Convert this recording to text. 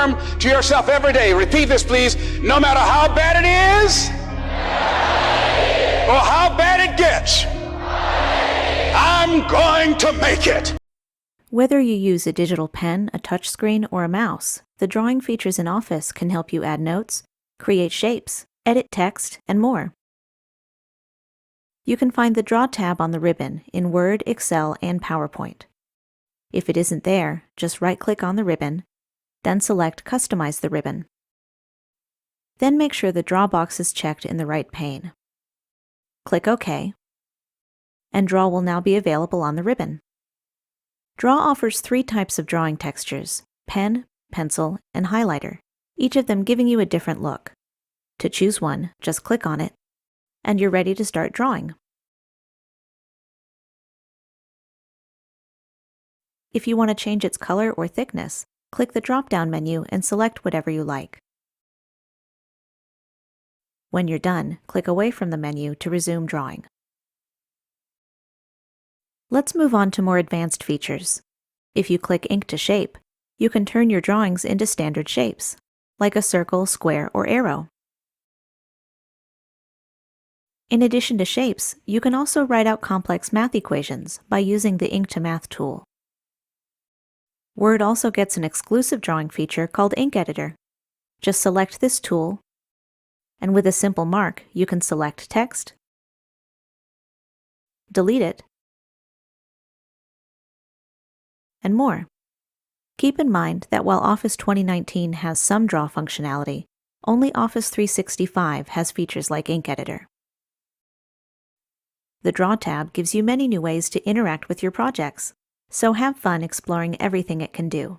affirm to yourself every day. Repeat this, please. No matter how bad it is or how bad it gets, I'm going to make it. Whether you use a digital pen, a touchscreen, or a mouse, the drawing features in Office can help you add notes, create shapes, edit text, and more. You can find the Draw tab on the ribbon in Word, Excel, and PowerPoint. If it isn't there, just right-click on the ribbon, then select Customize the ribbon. Then make sure the Draw box is checked in the right pane. Click OK, and Draw will now be available on the ribbon. Draw offers 3 types of drawing textures: pen, pencil, and highlighter, each of them giving you a different look. To choose one, just click on it, and you're ready to start drawing. If you want to change its color or thickness, click the drop-down menu and select whatever you like. When you're done, click away from the menu to resume drawing. Let's move on to more advanced features. If you click Ink to Shape, you can turn your drawings into standard shapes, like a circle, square, or arrow. In addition to shapes, you can also write out complex math equations by using the Ink to Math tool. Word also gets an exclusive drawing feature called Ink Editor. Just select this tool, and with a simple mark, you can select text, delete it, and more. Keep in mind that while Office 2019 has some draw functionality, only Office 365 has features like Ink Editor. The Draw tab gives you many new ways to interact with your projects, so have fun exploring everything it can do.